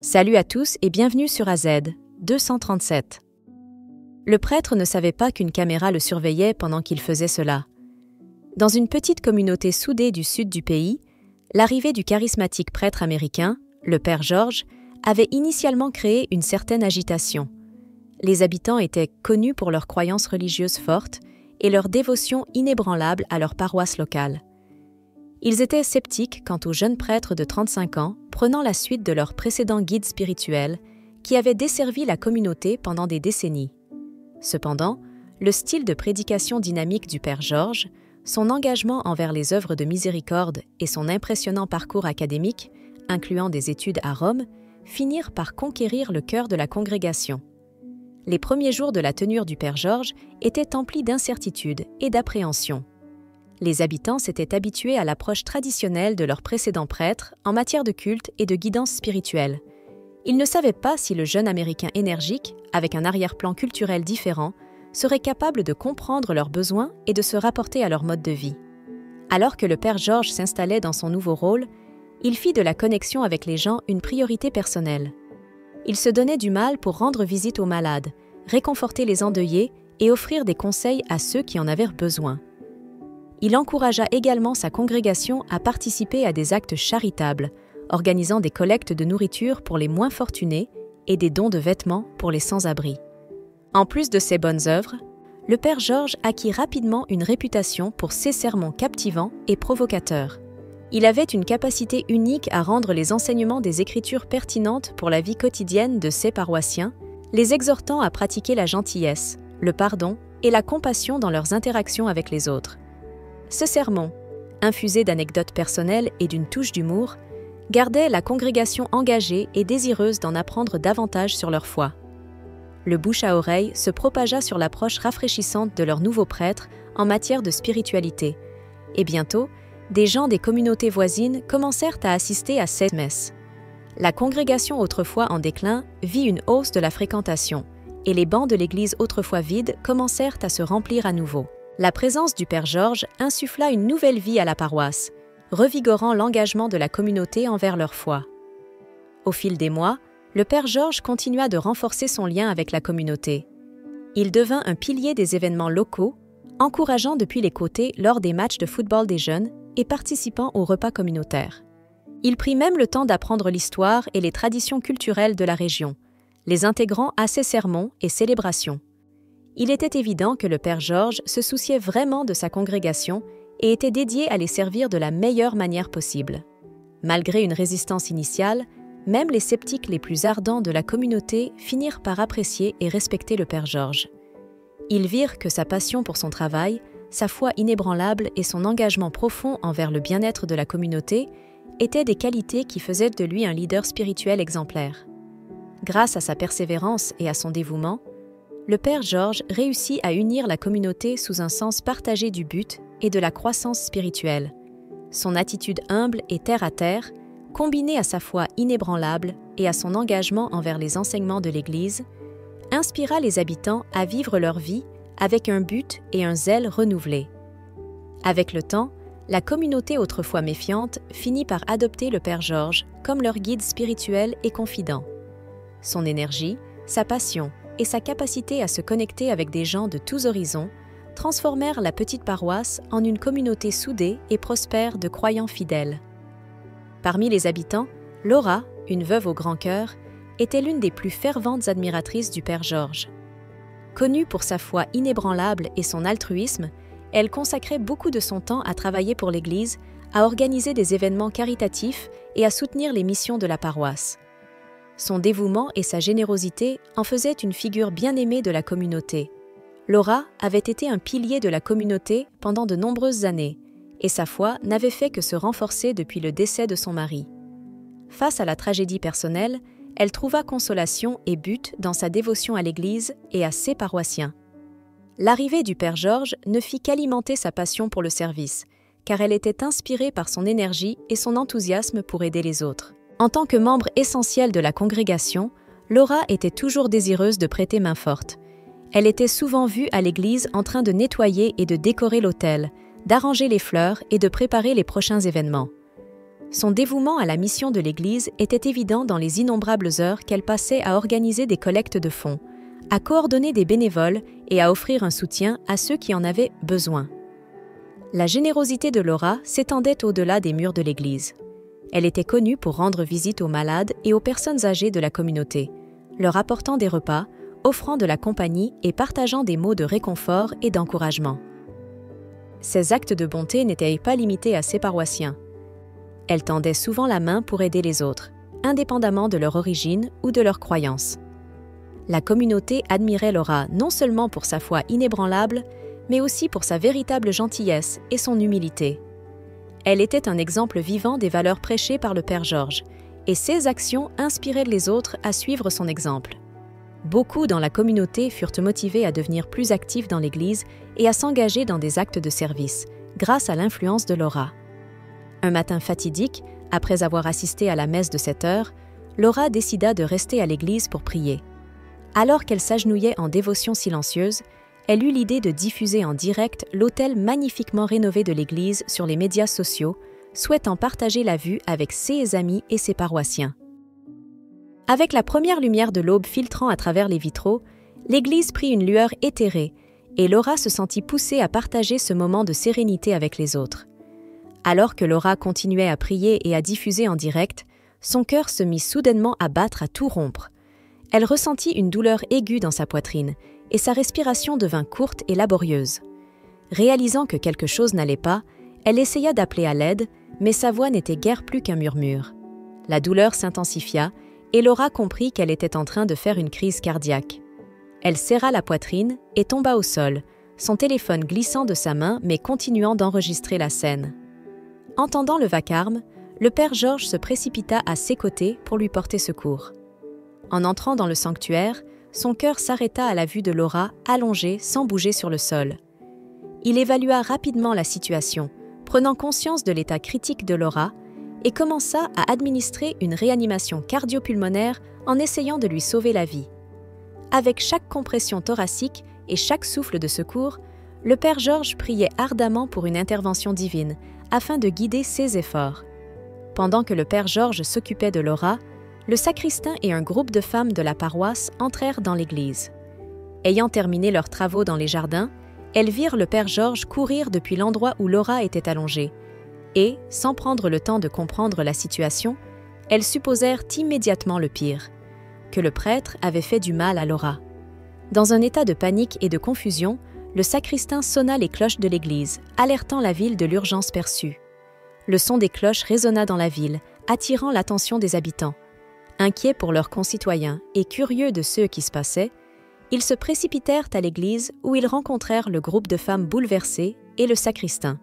Salut à tous et bienvenue sur AZ 237. Le prêtre ne savait pas qu'une caméra le surveillait pendant qu'il faisait cela. Dans une petite communauté soudée du sud du pays, l'arrivée du charismatique prêtre américain, le Père George, avait initialement créé une certaine agitation. Les habitants étaient connus pour leurs croyances religieuses fortes et leur dévotion inébranlable à leur paroisse locale. Ils étaient sceptiques quant au jeune prêtre de 35 ans prenant la suite de leur précédent guide spirituel qui avait desservi la communauté pendant des décennies. Cependant, le style de prédication dynamique du Père George, son engagement envers les œuvres de miséricorde et son impressionnant parcours académique, incluant des études à Rome, finirent par conquérir le cœur de la congrégation. Les premiers jours de la tenure du Père George étaient emplis d'incertitudes et d'appréhension. Les habitants s'étaient habitués à l'approche traditionnelle de leurs précédents prêtres en matière de culte et de guidance spirituelle. Ils ne savaient pas si le jeune Américain énergique, avec un arrière-plan culturel différent, serait capable de comprendre leurs besoins et de se rapporter à leur mode de vie. Alors que le Père George s'installait dans son nouveau rôle, il fit de la connexion avec les gens une priorité personnelle. Il se donnait du mal pour rendre visite aux malades, réconforter les endeuillés et offrir des conseils à ceux qui en avaient besoin. Il encouragea également sa congrégation à participer à des actes charitables, organisant des collectes de nourriture pour les moins fortunés et des dons de vêtements pour les sans-abri. En plus de ses bonnes œuvres, le Père George acquit rapidement une réputation pour ses sermons captivants et provocateurs. Il avait une capacité unique à rendre les enseignements des Écritures pertinentes pour la vie quotidienne de ses paroissiens, les exhortant à pratiquer la gentillesse, le pardon et la compassion dans leurs interactions avec les autres. Ce sermon, infusé d'anecdotes personnelles et d'une touche d'humour, gardait la congrégation engagée et désireuse d'en apprendre davantage sur leur foi. Le bouche à oreille se propagea sur l'approche rafraîchissante de leur nouveau prêtre en matière de spiritualité, et bientôt, des gens des communautés voisines commencèrent à assister à ces messes. La congrégation autrefois en déclin vit une hausse de la fréquentation, et les bancs de l'église autrefois vides commencèrent à se remplir à nouveau. La présence du Père George insuffla une nouvelle vie à la paroisse, revigorant l'engagement de la communauté envers leur foi. Au fil des mois, le Père George continua de renforcer son lien avec la communauté. Il devint un pilier des événements locaux, encourageant depuis les côtés lors des matchs de football des jeunes et participant aux repas communautaires. Il prit même le temps d'apprendre l'histoire et les traditions culturelles de la région, les intégrant à ses sermons et célébrations. Il était évident que le Père George se souciait vraiment de sa congrégation et était dédié à les servir de la meilleure manière possible. Malgré une résistance initiale, même les sceptiques les plus ardents de la communauté finirent par apprécier et respecter le Père George. Ils virent que sa passion pour son travail, sa foi inébranlable et son engagement profond envers le bien-être de la communauté étaient des qualités qui faisaient de lui un leader spirituel exemplaire. Grâce à sa persévérance et à son dévouement, le Père George réussit à unir la communauté sous un sens partagé du but et de la croissance spirituelle. Son attitude humble et terre-à-terre, combinée à sa foi inébranlable et à son engagement envers les enseignements de l'Église, inspira les habitants à vivre leur vie avec un but et un zèle renouvelés. Avec le temps, la communauté autrefois méfiante finit par adopter le Père George comme leur guide spirituel et confident. Son énergie, sa passion et sa capacité à se connecter avec des gens de tous horizons transformèrent la petite paroisse en une communauté soudée et prospère de croyants fidèles. Parmi les habitants, Laura, une veuve au grand cœur, était l'une des plus ferventes admiratrices du Père George. Connue pour sa foi inébranlable et son altruisme, elle consacrait beaucoup de son temps à travailler pour l'Église, à organiser des événements caritatifs et à soutenir les missions de la paroisse. Son dévouement et sa générosité en faisaient une figure bien-aimée de la communauté. Laura avait été un pilier de la communauté pendant de nombreuses années, et sa foi n'avait fait que se renforcer depuis le décès de son mari. Face à la tragédie personnelle, elle trouva consolation et but dans sa dévotion à l'Église et à ses paroissiens. L'arrivée du Père George ne fit qu'alimenter sa passion pour le service, car elle était inspirée par son énergie et son enthousiasme pour aider les autres. En tant que membre essentiel de la congrégation, Laura était toujours désireuse de prêter main forte. Elle était souvent vue à l'église en train de nettoyer et de décorer l'autel, d'arranger les fleurs et de préparer les prochains événements. Son dévouement à la mission de l'Église était évident dans les innombrables heures qu'elle passait à organiser des collectes de fonds, à coordonner des bénévoles et à offrir un soutien à ceux qui en avaient besoin. La générosité de Laura s'étendait au-delà des murs de l'Église. Elle était connue pour rendre visite aux malades et aux personnes âgées de la communauté, leur apportant des repas, offrant de la compagnie et partageant des mots de réconfort et d'encouragement. Ces actes de bonté n'étaient pas limités à ses paroissiens. Elle tendait souvent la main pour aider les autres, indépendamment de leur origine ou de leur croyance. La communauté admirait Laura non seulement pour sa foi inébranlable, mais aussi pour sa véritable gentillesse et son humilité. Elle était un exemple vivant des valeurs prêchées par le Père Georges, et ses actions inspiraient les autres à suivre son exemple. Beaucoup dans la communauté furent motivés à devenir plus actifs dans l'Église et à s'engager dans des actes de service, grâce à l'influence de Laura. Un matin fatidique, après avoir assisté à la messe de 7 heures, Laura décida de rester à l'Église pour prier. Alors qu'elle s'agenouillait en dévotion silencieuse, elle eut l'idée de diffuser en direct l'autel magnifiquement rénové de l'Église sur les médias sociaux, souhaitant partager la vue avec ses amis et ses paroissiens. Avec la première lumière de l'aube filtrant à travers les vitraux, l'Église prit une lueur éthérée et Laura se sentit poussée à partager ce moment de sérénité avec les autres. Alors que Laura continuait à prier et à diffuser en direct, son cœur se mit soudainement à battre à tout rompre. Elle ressentit une douleur aiguë dans sa poitrine et sa respiration devint courte et laborieuse. Réalisant que quelque chose n'allait pas, elle essaya d'appeler à l'aide, mais sa voix n'était guère plus qu'un murmure. La douleur s'intensifia et Laura comprit qu'elle était en train de faire une crise cardiaque. Elle serra la poitrine et tomba au sol, son téléphone glissant de sa main mais continuant d'enregistrer la scène. Entendant le vacarme, le Père Georges se précipita à ses côtés pour lui porter secours. En entrant dans le sanctuaire, son cœur s'arrêta à la vue de Laura allongée sans bouger sur le sol. Il évalua rapidement la situation, prenant conscience de l'état critique de Laura, et commença à administrer une réanimation cardio-pulmonaire en essayant de lui sauver la vie. Avec chaque compression thoracique et chaque souffle de secours, le Père Georges priait ardemment pour une intervention divine, afin de guider ses efforts. Pendant que le Père Georges s'occupait de Laura, le sacristain et un groupe de femmes de la paroisse entrèrent dans l'église. Ayant terminé leurs travaux dans les jardins, elles virent le Père Georges courir depuis l'endroit où Laura était allongée, et, sans prendre le temps de comprendre la situation, elles supposèrent immédiatement le pire, que le prêtre avait fait du mal à Laura. Dans un état de panique et de confusion, le sacristain sonna les cloches de l'église, alertant la ville de l'urgence perçue. Le son des cloches résonna dans la ville, attirant l'attention des habitants. Inquiets pour leurs concitoyens et curieux de ce qui se passait, ils se précipitèrent à l'église où ils rencontrèrent le groupe de femmes bouleversées et le sacristain,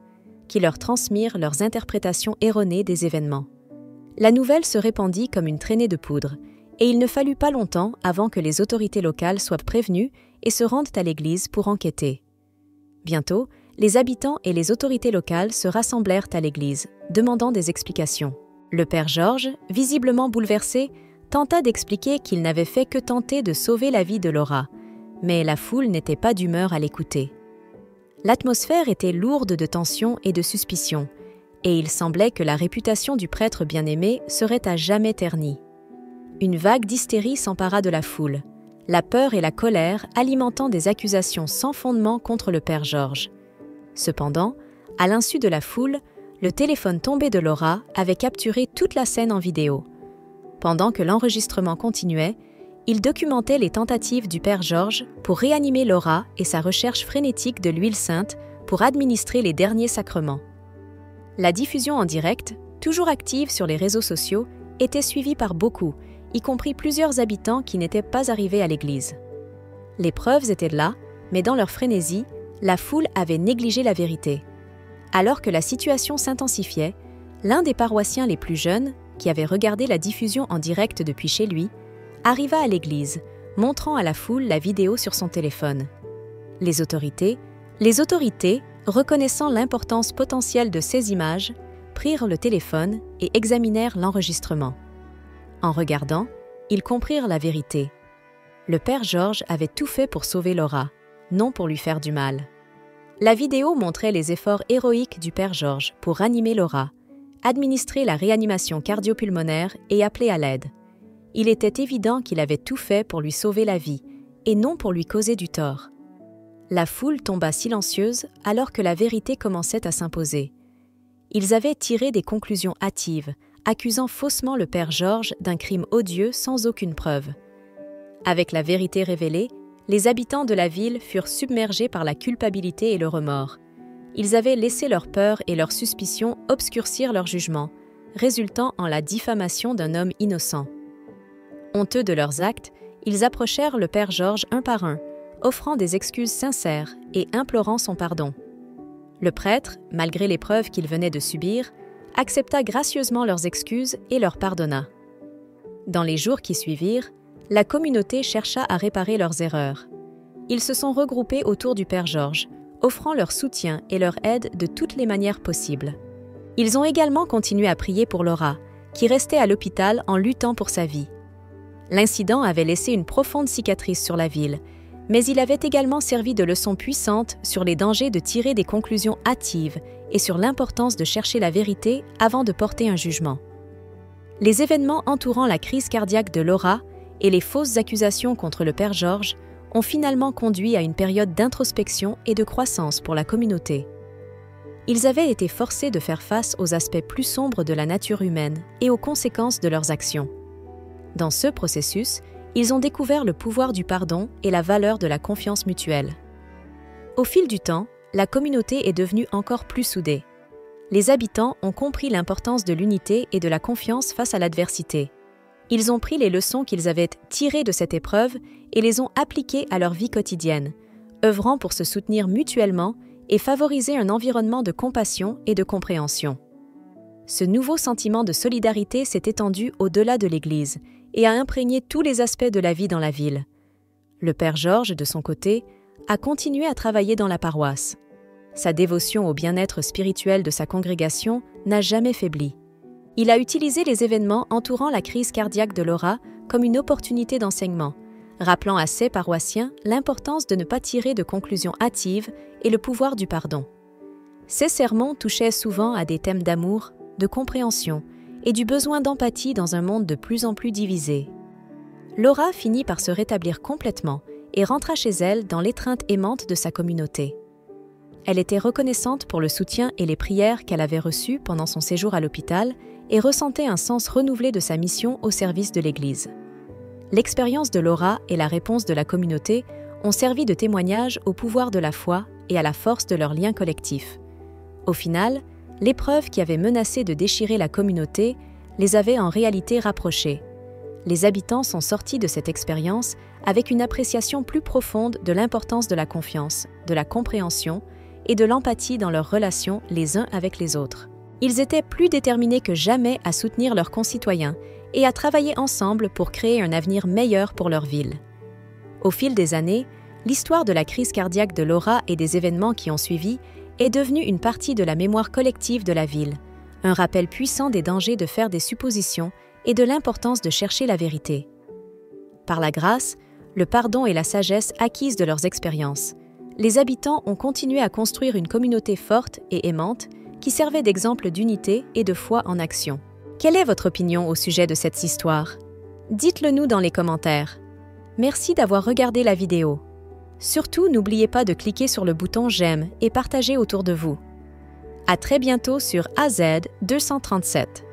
qui leur transmirent leurs interprétations erronées des événements. La nouvelle se répandit comme une traînée de poudre, et il ne fallut pas longtemps avant que les autorités locales soient prévenues et se rendent à l'église pour enquêter. Bientôt, les habitants et les autorités locales se rassemblèrent à l'église, demandant des explications. Le Père Georges, visiblement bouleversé, tenta d'expliquer qu'il n'avait fait que tenter de sauver la vie de Laura, mais la foule n'était pas d'humeur à l'écouter. L'atmosphère était lourde de tension et de suspicion, et il semblait que la réputation du prêtre bien-aimé serait à jamais ternie. Une vague d'hystérie s'empara de la foule, la peur et la colère alimentant des accusations sans fondement contre le Père Georges. Cependant, à l'insu de la foule, le téléphone tombé de Laura avait capturé toute la scène en vidéo. Pendant que l'enregistrement continuait, il documentait les tentatives du Père Georges pour réanimer Laura et sa recherche frénétique de l'huile sainte pour administrer les derniers sacrements. La diffusion en direct, toujours active sur les réseaux sociaux, était suivie par beaucoup, y compris plusieurs habitants qui n'étaient pas arrivés à l'église. Les preuves étaient là, mais dans leur frénésie, la foule avait négligé la vérité. Alors que la situation s'intensifiait, l'un des paroissiens les plus jeunes, qui avait regardé la diffusion en direct depuis chez lui, arriva à l'église, montrant à la foule la vidéo sur son téléphone. Les autorités, reconnaissant l'importance potentielle de ces images, prirent le téléphone et examinèrent l'enregistrement. En regardant, ils comprirent la vérité. Le Père Georges avait tout fait pour sauver Laura, non pour lui faire du mal. La vidéo montrait les efforts héroïques du Père Georges pour ranimer Laura, administrer la réanimation cardio-pulmonaire et appeler à l'aide. Il était évident qu'il avait tout fait pour lui sauver la vie, et non pour lui causer du tort. La foule tomba silencieuse alors que la vérité commençait à s'imposer. Ils avaient tiré des conclusions hâtives, accusant faussement le père Georges d'un crime odieux sans aucune preuve. Avec la vérité révélée, les habitants de la ville furent submergés par la culpabilité et le remords. Ils avaient laissé leur peur et leur suspicion obscurcir leur jugement, résultant en la diffamation d'un homme innocent. Honteux de leurs actes, ils approchèrent le père Georges un par un, offrant des excuses sincères et implorant son pardon. Le prêtre, malgré l'épreuve qu'il venait de subir, accepta gracieusement leurs excuses et leur pardonna. Dans les jours qui suivirent, la communauté chercha à réparer leurs erreurs. Ils se sont regroupés autour du père Georges, offrant leur soutien et leur aide de toutes les manières possibles. Ils ont également continué à prier pour Laura, qui restait à l'hôpital en luttant pour sa vie. L'incident avait laissé une profonde cicatrice sur la ville, mais il avait également servi de leçon puissante sur les dangers de tirer des conclusions hâtives et sur l'importance de chercher la vérité avant de porter un jugement. Les événements entourant la crise cardiaque de Laura et les fausses accusations contre le père Georges ont finalement conduit à une période d'introspection et de croissance pour la communauté. Ils avaient été forcés de faire face aux aspects plus sombres de la nature humaine et aux conséquences de leurs actions. Dans ce processus, ils ont découvert le pouvoir du pardon et la valeur de la confiance mutuelle. Au fil du temps, la communauté est devenue encore plus soudée. Les habitants ont compris l'importance de l'unité et de la confiance face à l'adversité. Ils ont pris les leçons qu'ils avaient tirées de cette épreuve et les ont appliquées à leur vie quotidienne, œuvrant pour se soutenir mutuellement et favoriser un environnement de compassion et de compréhension. Ce nouveau sentiment de solidarité s'est étendu au-delà de l'Église et a imprégné tous les aspects de la vie dans la ville. Le père Georges, de son côté, a continué à travailler dans la paroisse. Sa dévotion au bien-être spirituel de sa congrégation n'a jamais faibli. Il a utilisé les événements entourant la crise cardiaque de Laura comme une opportunité d'enseignement, rappelant à ses paroissiens l'importance de ne pas tirer de conclusions hâtives et le pouvoir du pardon. Ses sermons touchaient souvent à des thèmes d'amour, de compréhension et du besoin d'empathie dans un monde de plus en plus divisé. Laura finit par se rétablir complètement et rentra chez elle dans l'étreinte aimante de sa communauté. Elle était reconnaissante pour le soutien et les prières qu'elle avait reçus pendant son séjour à l'hôpital et ressentait un sens renouvelé de sa mission au service de l'Église. L'expérience de Laura et la réponse de la communauté ont servi de témoignage au pouvoir de la foi et à la force de leur lien collectif. Au final, l'épreuve qui avait menacé de déchirer la communauté les avait en réalité rapprochés. Les habitants sont sortis de cette expérience avec une appréciation plus profonde de l'importance de la confiance, de la compréhension et de l'empathie dans leurs relations les uns avec les autres. Ils étaient plus déterminés que jamais à soutenir leurs concitoyens et à travailler ensemble pour créer un avenir meilleur pour leur ville. Au fil des années, l'histoire de la crise cardiaque de Laura et des événements qui ont suivi est devenue une partie de la mémoire collective de la ville, un rappel puissant des dangers de faire des suppositions et de l'importance de chercher la vérité. Par la grâce, le pardon et la sagesse acquises de leurs expériences, les habitants ont continué à construire une communauté forte et aimante qui servait d'exemple d'unité et de foi en action. Quelle est votre opinion au sujet de cette histoire? Dites-le nous dans les commentaires. Merci d'avoir regardé la vidéo. Surtout, n'oubliez pas de cliquer sur le bouton j'aime et partager autour de vous. À très bientôt sur AZ 237.